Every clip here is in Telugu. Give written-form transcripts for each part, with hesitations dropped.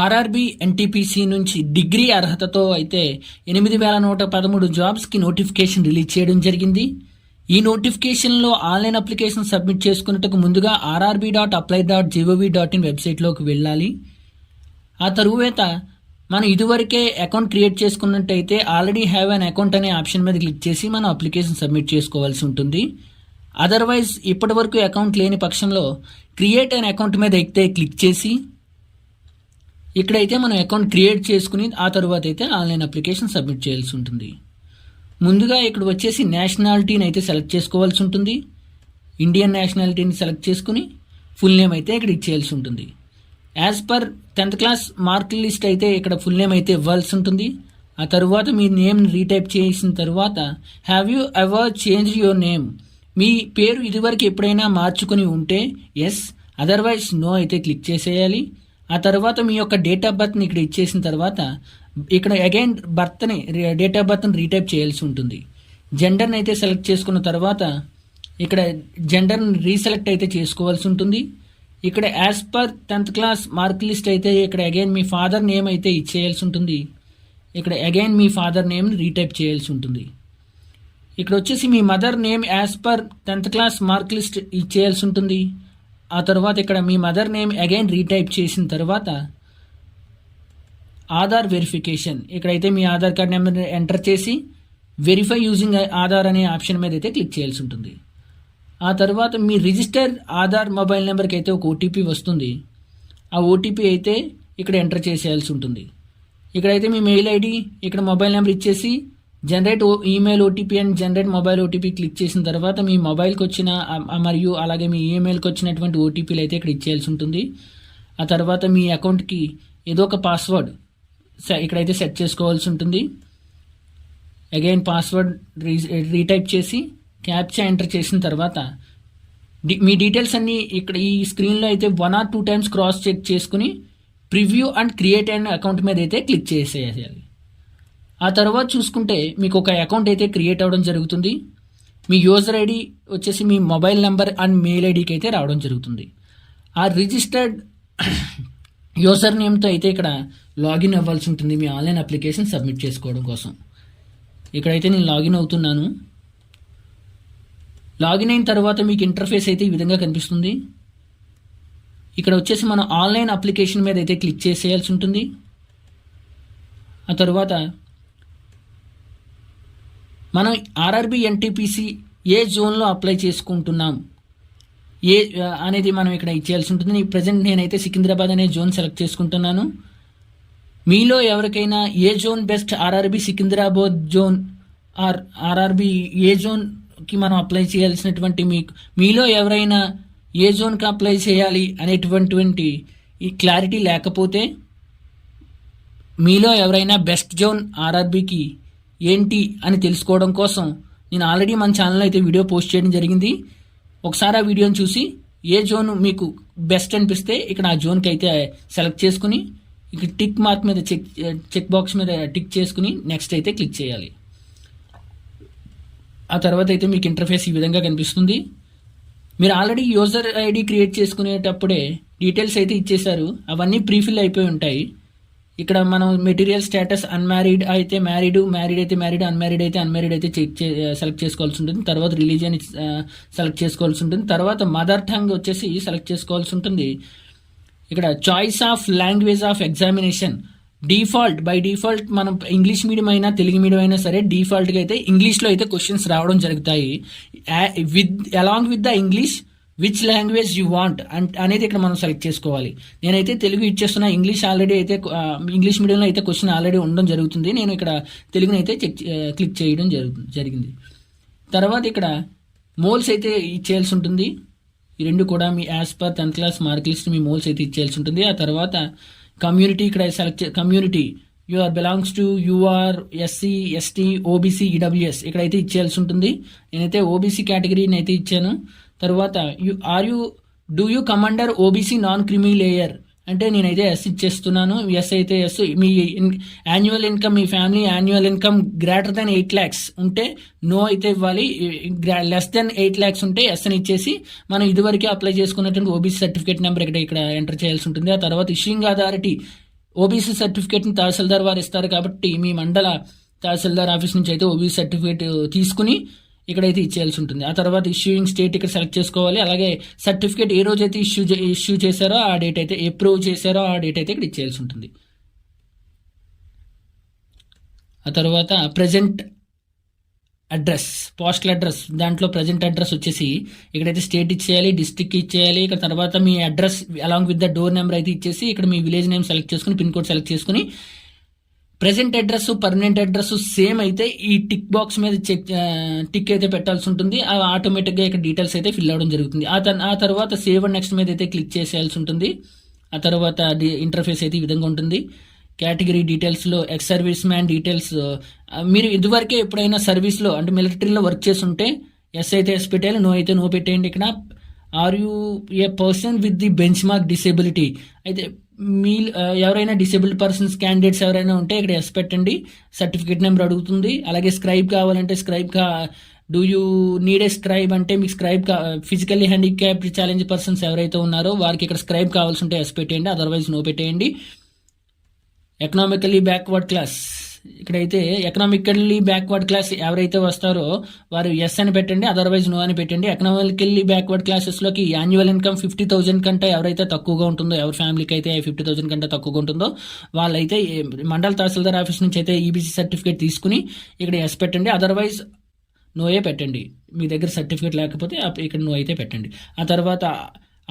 ఆర్ఆర్బి ఎన్టీపీసీ నుంచి డిగ్రీ అర్హతతో అయితే 8,113 జాబ్స్కి నోటిఫికేషన్ రిలీజ్ చేయడం జరిగింది. ఈ నోటిఫికేషన్లో ఆన్లైన్ అప్లికేషన్ సబ్మిట్ చేసుకున్నట్టుకు ముందుగా rrb.apply.gov.in వెబ్సైట్లోకి వెళ్ళాలి. ఆ తరువాత మనం ఇదివరకే అకౌంట్ క్రియేట్ చేసుకున్నట్టయితే ఆల్రెడీ హ్యావ్ అన్ అకౌంట్ అనే ఆప్షన్ మీద క్లిక్ చేసి మనం అప్లికేషన్ సబ్మిట్ చేసుకోవాల్సి ఉంటుంది. అదర్వైజ్ ఇప్పటి వరకు అకౌంట్ లేని పక్షంలో క్రియేట్ అన్ అకౌంట్ మీద అయితే క్లిక్ చేసి ఇక్కడైతే మనం అకౌంట్ క్రియేట్ చేసుకుని ఆ తర్వాత అయితే ఆన్లైన్ అప్లికేషన్ సబ్మిట్ చేయాల్సి ఉంటుంది. ముందుగా ఇక్కడ వచ్చేసి నేషనాలిటీని అయితే సెలెక్ట్ చేసుకోవాల్సి ఉంటుంది. ఇండియన్ నేషనాలిటీని సెలెక్ట్ చేసుకుని ఫుల్ నేమ్ అయితే ఇక్కడ ఇచ్చేయాల్సి ఉంటుంది. As per 10th class mark list అయితే ఇక్కడ ఫుల్ నేమ్ అయితే ఇవ్వాల్సి ఉంటుంది. ఆ తర్వాత మీ నేమ్ రీటైప్ చేసిన తర్వాత have you ever change your name, మీ పేరు ఇదివరకు ఎప్పుడైనా మార్చుకుని ఉంటే ఎస్, అదర్వైజ్ నో అయితే క్లిక్ చేసేయాలి. ఆ తర్వాత మీ యొక్క డేట్ ఆఫ్ బర్త్ని ఇక్కడ ఇచ్చేసిన తర్వాత ఇక్కడ అగైన్ డేట్ ఆఫ్ బర్త్ని రీటైప్ చేయాల్సి ఉంటుంది. జెండర్ని అయితే సెలెక్ట్ చేసుకున్న తర్వాత ఇక్కడ జెండర్ని రీసెలెక్ట్ అయితే చేసుకోవాల్సి ఉంటుంది. ఇక్కడ as per 10th class mark list అయితే ఇక్కడ అగైన్ మీ ఫాదర్ నేమ్ అయితే ఇచ్చేయాల్సి ఉంటుంది. ఇక్కడ అగైన్ మీ ఫాదర్ నేమ్ని రీటైప్ చేయాల్సి ఉంటుంది. ఇక్కడ వచ్చేసి మీ mother name as per 10th class mark list ఇచ్చేయాల్సి ఉంటుంది. ఆ తర్వాత ఇక్కడ మీ మదర్ నేమ్ అగైన్ రీటైప్ చేసిన తర్వాత ఆధార్ వెరిఫికేషన్, ఇక్కడైతే మీ ఆధార్ కార్డ్ నెంబర్ ఎంటర్ చేసి వెరిఫై యూజింగ్ ఆధార్ అనే ఆప్షన్ మీద అయితే క్లిక్ చేయాల్సి ఉంటుంది. ఆ తర్వాత మీ రిజిస్టర్ ఆధార్ మొబైల్ నెంబర్కి అయితే ఒక ఓటీపీ వస్తుంది. ఆ ఓటీపీ అయితే ఇక్కడ ఎంటర్ చేసేయాల్సి ఉంటుంది. ఇక్కడైతే మీ మెయిల్ ఐడి ఇక్కడ మొబైల్ నెంబర్ ఇచ్చేసి generate email OTP and generate mobile OTP click చేసిన తర్వాత మీ మొబైల్కి వచ్చిన మరియు అలాగే మీ ఈమెయిల్కి వచ్చినటువంటి ఓటీపీలు అయితే ఇక్కడ ఇచ్చేయాల్సి ఉంటుంది. ఆ తర్వాత మీ అకౌంట్కి ఏదో ఒక పాస్వర్డ్ ఇక్కడైతే సెట్ చేసుకోవాల్సి ఉంటుంది. అగైన్ పాస్వర్డ్ రీటైప్ చేసి క్యాప్చా ఎంటర్ చేసిన తర్వాత మీ డీటెయిల్స్ అన్నీ ఇక్కడ ఈ స్క్రీన్లో అయితే 1 or 2 times క్రాస్ చెక్ చేసుకుని preview and create and account మీద అయితే క్లిక్ చేసేయాలి. ఆ తర్వాత చూసుకుంటే మీకు ఒక అకౌంట్ అయితే క్రియేట్ అవ్వడం జరుగుతుంది. మీ యూజర్ ఐడి వచ్చేసి మీ మొబైల్ నెంబర్ అండ్ మెయిల్ ఐడికి అయితే రావడం జరుగుతుంది. ఆ రిజిస్టర్డ్ యూజర్ నేమ్తో అయితే ఇక్కడ లాగిన్ అవ్వాల్సి ఉంటుంది మీ ఆన్లైన్ అప్లికేషన్ సబ్మిట్ చేసుకోవడం కోసం. ఇక్కడైతే నేను లాగిన్ అవుతున్నాను. లాగిన్ అయిన తర్వాత మీకు ఇంటర్ఫేస్ అయితే ఈ విధంగా కనిపిస్తుంది. ఇక్కడ వచ్చేసి మనం ఆన్లైన్ అప్లికేషన్ మీద అయితే క్లిక్ చేసేయాల్సి ఉంటుంది. ఆ తర్వాత మనం ఆర్ఆర్బి ఎన్టీపీసీ ఏ జోన్లో అప్లై చేసుకుంటున్నాం అనేది మనం ఇక్కడ ఇచ్చేయాల్సి ఉంటుంది. ప్రజెంట్ నేనైతే సికింద్రాబాద్ అనే జోన్ సెలెక్ట్ చేసుకుంటున్నాను. మీలో ఎవరికైనా ఏ zone best, RRB Secunderabad zone or RRB ఏ జోన్కి మనం అప్లై చేయాల్సినటువంటి మీలో ఎవరైనా ఏ జోన్కి అప్లై చేయాలి అనేటువంటి ఈ క్లారిటీ లేకపోతే మీలో ఎవరైనా బెస్ట్ జోన్ ఆర్ఆర్బికి ఏంటి అని తెలుసుకోవడం కోసం నేను ఆల్రెడీ మన ఛానల్లో అయితే వీడియో పోస్ట్ చేయడం జరిగింది. ఒకసారి ఆ వీడియోని చూసి ఏ జోన్ మీకు బెస్ట్ అనిపిస్తే ఇక్కడ ఆ జోన్కి అయితే సెలెక్ట్ చేసుకుని ఇక్కడ టిక్ మార్క్ మీద చెక్ బాక్స్ మీద టిక్ చేసుకుని నెక్స్ట్ అయితే క్లిక్ చేయాలి. ఆ తర్వాత అయితే మీకు ఇంటర్ఫేస్ ఈ విధంగా కనిపిస్తుంది. మీరు ఆల్రెడీ యూజర్ ఐడి క్రియేట్ చేసుకునేటప్పుడే డీటెయిల్స్ అయితే ఇచ్చేశారు, అవన్నీ ప్రీఫిల్ అయిపోయి ఉంటాయి. ఇక్కడ మనం మెటీరియల్ స్టేటస్ అన్మ్యారీడ్ అయితే మ్యారీడ్, మ్యారీడ్ అయితే మ్యారీడ్, అన్మ్యారీడ్ అయితే అన్మ్యారీడ్ అయితే సెలెక్ట్ చేసుకోవాల్సి ఉంటుంది. తర్వాత రిలీజియన్ సెలెక్ట్ చేసుకోవాల్సి ఉంటుంది. తర్వాత మదర్ టంగ్ వచ్చేసి సెలెక్ట్ చేసుకోవాల్సి ఉంటుంది. ఇక్కడ choice of language of examination by default మనం ఇంగ్లీష్ మీడియం అయినా తెలుగు మీడియం అయినా సరే డిఫాల్ట్గా అయితే ఇంగ్లీష్లో అయితే క్వశ్చన్స్ రావడం జరుగుతాయి. Along with the English which language you want అనేది ఇక్కడ మనం సెలెక్ట్ చేసుకోవాలి. నేనైతే తెలుగు ఇచ్చేస్తున్నా. ఇంగ్లీష్ ఆల్రెడీ అయితే ఇంగ్లీష్ మీడియంలో అయితే క్వశ్చన్ ఆల్రెడీ ఉండడం జరుగుతుంది. నేను ఇక్కడ తెలుగుని అయితే క్లిక్ చేయడం జరిగింది. తర్వాత ఇక్కడ మోల్స్ అయితే ఇచ్చేయాల్సి ఉంటుంది. ఈ రెండు కూడా మీ as per 10th class mark list మీ మోల్స్ అయితే ఇచ్చేయాల్సి ఉంటుంది. ఆ తర్వాత కమ్యూనిటీ ఇక్కడ select community you're belongs to UR SC ST OBC EWS ఇక్కడైతే ఇచ్చేయాల్సి ఉంటుంది. నేనైతే ఓబీసీ కేటగిరీని అయితే ఇచ్చాను. తర్వాత do you come under OBC non creamy layer అంటే నేనైతే ఎస్ ఇచ్చేస్తున్నాను. ఎస్ అయితే ఎస్. మీ యాన్యువల్ ఇన్కమ్, మీ family annual income greater than 8 lakhs ఉంటే నో అయితే ఇవ్వాలి. లెస్ దెన్ 8 lakhs ఉంటే ఎస్ అని ఇచ్చేసి మనం ఇదివరకే అప్లై చేసుకున్నటువంటి ఓబీసీ సర్టిఫికేట్ నెంబర్ ఇక్కడ ఎంటర్ చేయాల్సి ఉంటుంది. ఆ తర్వాత ఇష్యూయింగ్ అథారిటీ ఓబీసీ సర్టిఫికేట్ని తహసీల్దార్ వారు ఇస్తారు కాబట్టి మీ మండల తహసీల్దార్ ఆఫీస్ నుంచి అయితే ఓబీసీ సర్టిఫికేట్ తీసుకుని ఇక్కడైతే ఇచ్చేయాల్సి ఉంటుంది. ఆ తర్వాత ఇష్యూయింగ్ స్టేట్ ఇక్కడ సెలెక్ట్ చేసుకోవాలి. అలాగే సర్టిఫికేట్ ఏ రోజు అయితే ఇష్యూ చేశారో ఆ డేట్ అయితే, అప్రూవ్ చేశారో ఆ డేట్ అయితే ఇక్కడ ఇచ్చేయాల్సి ఉంటుంది. ఆ తర్వాత ప్రజెంట్ అడ్రస్, పోస్టల్ అడ్రస్, దాంట్లో ప్రజెంట్ అడ్రస్ వచ్చేసి ఇక్కడైతే స్టేట్ ఇచ్చేయాలి, డిస్ట్రిక్ట్ ఇచ్చేయాలి. ఇక్కడ తర్వాత మీ address along with the door number అయితే ఇచ్చేసి ఇక్కడ మీ విలేజ్ నేమ్ సెలెక్ట్ చేసుకుని పిన్ కోడ్ సెలెక్ట్ చేసుకుని present address permanent address same అయితే ఈ టిక్ బాక్స్ మీద టిక్ అయితే పెట్టాల్సి ఉంటుంది. ఆటోమేటిక్గా ఇక్కడ డీటెయిల్స్ అయితే ఫిల్ అవ్వడం జరుగుతుంది. ఆ తర్వాత సేవ్ అండ్ నెక్స్ట్ మీద అయితే క్లిక్ చేసేయాల్సి ఉంటుంది. ఆ తర్వాత ఇంటర్ఫేస్ అయితే ఈ విధంగా ఉంటుంది. కేటగిరీ డీటెయిల్స్లో ఎక్స్ సర్వీస్ మ్యాన్ డీటెయిల్స్, మీరు ఇదివరకే ఎప్పుడైనా సర్వీస్లో అంటే మిలిటరీలో వర్క్ చేసి ఉంటే ఎస్ అయితే ఎస్ పెట్టేయాలి, నో అయితే నో పెట్టేయండి. ఇక్కడ are you a person with the benchmark disability, అయితే మీ ఎవరైనా డిసేబుల్డ్ పర్సన్స్ క్యాండిడేట్స్ ఎవరైనా ఉంటే ఇక్కడ ఎస్ పెట్టండి. సర్టిఫికేట్ నెంబర్ అడుగుతుంది. అలాగే స్క్రైబ్ కావాలంటే do you need a scribe అంటే మీకు scribe physically handicapped challenge persons ఎవరైతే ఉన్నారో వారికి ఇక్కడ స్క్రైబ్ కావాల్సి ఉంటే ఎస్ పెట్టేయండి, అదర్వైజ్ నో పెట్టేయండి. ఎకనామికల్లీ బ్యాక్వర్డ్ క్లాస్, ఇక్కడైతే ఎకనామికల్లీ బ్యాక్వర్డ్ క్లాస్ ఎవరైతే వస్తారో వారు ఎస్ అని పెట్టండి, అదర్వైజ్ నో అని పెట్టండి. ఎకనామికల్లీ బ్యాక్వర్డ్ క్లాసెస్లోకి యాన్యువల్ ఇన్కమ్ 50,000 కంటే ఎవరైతే తక్కువగా ఉంటుందో, ఎవరి ఫ్యామిలీకి అయితే 50,000 కంటే తక్కువగా ఉంటుందో వాళ్ళైతే మండల తహసీల్దార్ ఆఫీస్ నుంచి అయితే ఈబీసీ సర్టిఫికేట్ తీసుకుని ఇక్కడ ఎస్ పెట్టండి, అదర్వైజ్ నోయే పెట్టండి. మీ దగ్గర సర్టిఫికేట్ లేకపోతే ఇక్కడ నో అయితే పెట్టండి. ఆ తర్వాత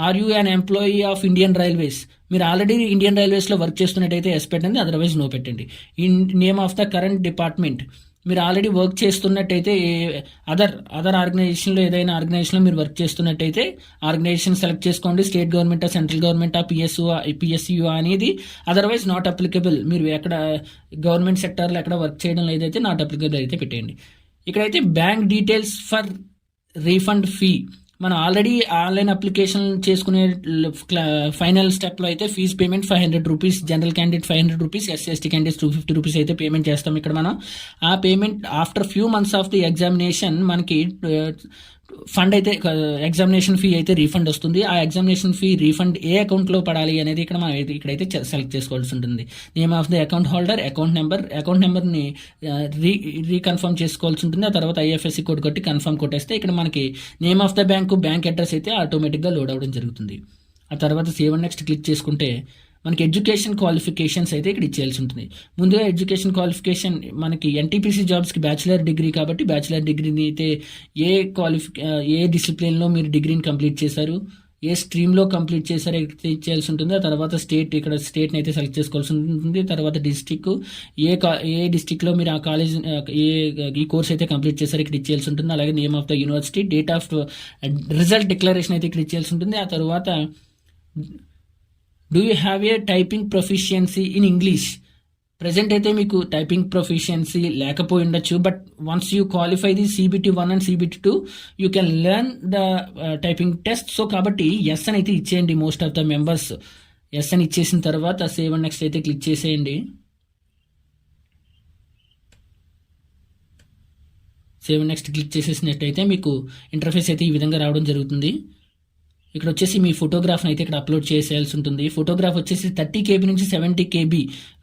are you an employee of Indian railways, మీరు ఆల్రెడీ ఇండియన్ రైల్వేస్లో వర్క్ చేస్తున్నట్టయితే ఎస్ పెట్టండి, అదర్వైజ్ నో పెట్టండి. Name of the current department, మీరు ఆల్రెడీ వర్క్ చేస్తున్నట్టయితే అదర్ ఆర్గనైజేషన్లో ఏదైనా ఆర్గనైజేషన్లో మీరు వర్క్ చేస్తున్నట్టయితే ఆర్గనైజేషన్ సెలెక్ట్ చేసుకోండి. స్టేట్ గవర్నమెంటా సెంట్రల్ గవర్నమెంటా పిఎస్యు అనేది, అదర్వైజ్ నాట్ అప్లికబుల్, మీరు ఎక్కడ గవర్నమెంట్ సెక్టార్లో ఎక్కడ వర్క్ చేయడం లేదైతే నాట్ అప్లికబుల్ అయితే పెట్టండి. ఇక్కడైతే bank details for refund fee, మనం ఆల్రెడీ ఆన్లైన్ అప్లికేషన్ చేసుకునే ఫైనల్ స్టెప్లో అయితే fees payment 500 rupees, general candidate 500 rupees, SC candidates 250 rupees అయితే పేమెంట్ చేస్తాం. ఇక్కడ మనం ఆ payment after few months of the examination మనకి ఫండ్ అయితే ఎగ్జామినేషన్ ఫీ అయితే రీఫండ్ వస్తుంది. ఆ ఎగ్జామినేషన్ ఫీ రీఫండ్ ఏ అకౌంట్లో పడాలి అనేది ఇక్కడ మనం ఇక్కడైతే సెలెక్ట్ చేసుకోవాల్సి ఉంటుంది. Name of the account holder, account నెంబర్ని రీకన్ఫర్మ్ చేసుకోవాల్సి ఉంటుంది. ఆ తర్వాత ఐఎఫ్ఎస్సి కోడ్ కొట్టి కన్ఫర్మ్ కొట్టేస్తే ఇక్కడ మనకి name of the bank address అయితే ఆటోమేటిక్గా లోడ్ అవ్వడం జరుగుతుంది. ఆ తర్వాత సేవ్ అండ్ నెక్స్ట్ క్లిక్ చేసుకుంటే మనకి ఎడ్యుకేషన్ క్వాలిఫికేషన్స్ అయితే ఇక్కడ ఇచ్చేయాల్సి ఉంటుంది. ముందుగా ఎడ్యుకేషన్ క్వాలిఫికేషన్ మనకి ఎన్టీపీసీ జాబ్స్కి బ్యాచిలర్ డిగ్రీ కాబట్టి బ్యాచిలర్ డిగ్రీని అయితే ఏ డిసిప్లిన్లో మీరు డిగ్రీని కంప్లీట్ చేశారు, ఏ స్ట్రీమ్లో కంప్లీట్ చేశారో ఇచ్చేయాల్సి ఉంటుంది. ఆ తర్వాత స్టేట్ని అయితే సెలెక్ట్ చేసుకోవాల్సి ఉంటుంది. తర్వాత డిస్టిక్, ఏ డిస్టిక్లో మీరు ఆ కాలేజ్ ఈ కోర్స్ అయితే కంప్లీట్ చేశారో ఇక్కడ ఇచ్చేయాల్సి ఉంటుంది. అలాగే name of the university, date of result declaration అయితే ఇక్కడ ఇచ్చేయాల్సి ఉంటుంది. ఆ తర్వాత do you have a typing proficiency in English, present అయితే మీకు టైపింగ్ ప్రొఫిషియన్సీ లేకపోయి ఉండొచ్చు, but once you qualify the CBT 1 and CBT 2 you can learn the typing test. So కాబట్టి ఎస్ అని అయితే ఇచ్చేయండి. Most of the members yes అని ఇచ్చేసిన తర్వాత సేవ్ అండ్ నెక్స్ట్ అయితే క్లిక్ చేసేయండి. సేవ్ అండ్ నెక్స్ట్ క్లిక్ చేసేసినట్టయితే మీకు ఇంటర్ఫేస్ అయితే ఈ విధంగా రావడం జరుగుతుంది. ఇక్కడ వచ్చేసి మీ ఫోటోగ్రాఫ్ని అయితే ఇక్కడ అప్లోడ్ చేసేయాల్సి ఉంటుంది. ఫోటోగ్రాఫ్ వచ్చేసి 30 KB నుంచి 70 KB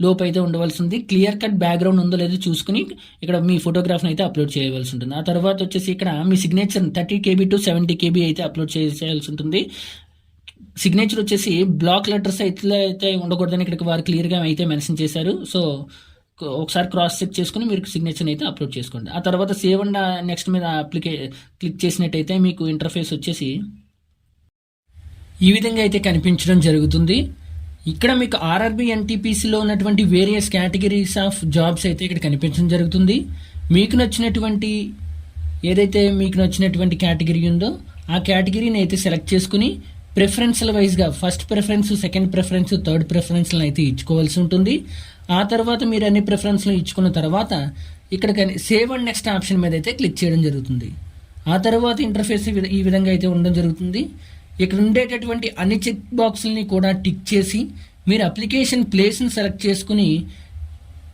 లోపు అయితే ఉండవలసి ఉంది. క్లియర్ కట్ బ్యాక్గ్రౌండ్ ఉందో లేదో చూసుకుని ఇక్కడ మీ ఫోటోగ్రాఫ్ని అయితే అప్లోడ్ చేయవలసి ఉంటుంది. ఆ తర్వాత వచ్చేసి ఇక్కడ మీ సిగ్నేచర్ 30 KB to 70 KB అయితే అప్లోడ్ చేసేయాల్సి ఉంటుంది. సిగ్నేచర్ వచ్చేసి బ్లాక్ లెటర్స్ అయితే ఉండకూడదని ఇక్కడికి వారు క్లియర్గా అయితే మెన్షన్ చేశారు. సో ఒకసారి క్రాస్ చెక్ చేసుకుని మీరు సిగ్నేచర్ అయితే అప్లోడ్ చేసుకోండి. ఆ తర్వాత సేవ్ అండ్ నెక్స్ట్ మీద క్లిక్ చేసినట్టయితే మీకు ఇంటర్ఫేస్ వచ్చేసి ఈ విధంగా అయితే కనిపించడం జరుగుతుంది. ఇక్కడ మీకు ఆర్ఆర్బీ ఎన్టీపీసీలో ఉన్నటువంటి వేరియస్ కేటగిరీస్ ఆఫ్ జాబ్స్ అయితే ఇక్కడ కనిపించడం జరుగుతుంది. మీకు నచ్చినటువంటి కేటగిరీ ఉందో ఆ కేటగిరీని అయితే సెలెక్ట్ చేసుకుని ప్రిఫరెన్స్ల వైజ్గా first preference, second preference, third ప్రిఫరెన్స్లను అయితే ఇచ్చుకోవాల్సి ఉంటుంది. ఆ తర్వాత మీరు అన్ని ప్రిఫరెన్స్లు ఇచ్చుకున్న తర్వాత ఇక్కడ సేవ్ అండ్ నెక్స్ట్ ఆప్షన్ మీద అయితే క్లిక్ చేయడం జరుగుతుంది. ఆ తర్వాత ఇంటర్ఫేస్ ఈ విధంగా అయితే ఉండడం జరుగుతుంది. ఇక్కడ ఉండేటటువంటి అన్ని చెక్ బాక్సులని కూడా టిక్ చేసి మీరు అప్లికేషన్ ప్లేస్ని సెలెక్ట్ చేసుకుని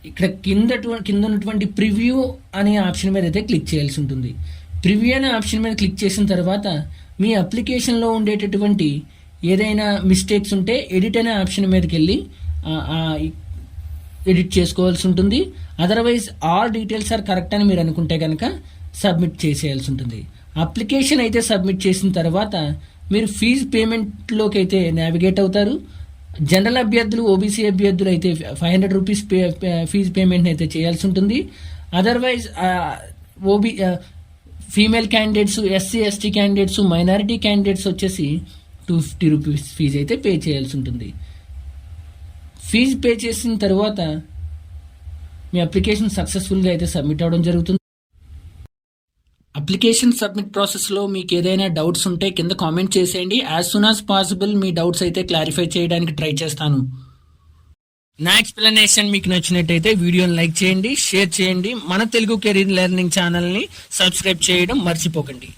ఇక్కడ కింద ఉన్నటువంటి ప్రివ్యూ అనే ఆప్షన్ మీద అయితే క్లిక్ చేయాల్సి ఉంటుంది. ప్రివ్యూ అనే ఆప్షన్ మీద క్లిక్ చేసిన తర్వాత మీ అప్లికేషన్లో ఉండేటటువంటి ఏదైనా మిస్టేక్స్ ఉంటే ఎడిట్ అనే ఆప్షన్ మీదకి వెళ్ళి ఎడిట్ చేసుకోవాల్సి ఉంటుంది. Otherwise all details are correct అని మీరు అనుకుంటే కనుక సబ్మిట్ చేసేయాల్సి ఉంటుంది. అప్లికేషన్ అయితే సబ్మిట్ చేసిన తర్వాత మీరు ఫీజు పేమెంట్లోకి అయితే నావిగేట్ అవుతారు. జనరల్ అభ్యర్థులు, ఓబీసీ అభ్యర్థులు అయితే 500 రూపీస్ ఫీజు పేమెంట్ అయితే చేయాల్సి ఉంటుంది. Otherwise female candidates, SC ST candidates, minority candidates వచ్చేసి 250 రూపీస్ ఫీజు అయితే పే చేయాల్సి ఉంటుంది. ఫీజు పే చేసిన తర్వాత మీ అప్లికేషన్ సక్సెస్ఫుల్గా అయితే సబ్మిట్ అవ్వడం జరుగుతుంది. అప్లికేషన్ సబ్మిట్ ప్రాసెస్లో మీకు ఏదైనా డౌట్స్ ఉంటే కింద కామెంట్ చేసేయండి. యాజ్ సూన్ యాజ్ పాసిబుల్ మీ డౌట్స్ అయితే క్లారిఫై చేయడానికి ట్రై చేస్తాను. నా ఎక్స్ప్లెనేషన్ మీకు నచ్చినట్టయితే వీడియోని లైక్ చేయండి, షేర్ చేయండి. మన తెలుగు కెరీర్ లెర్నింగ్ ఛానల్ని సబ్స్క్రైబ్ చేయడం మర్చిపోకండి.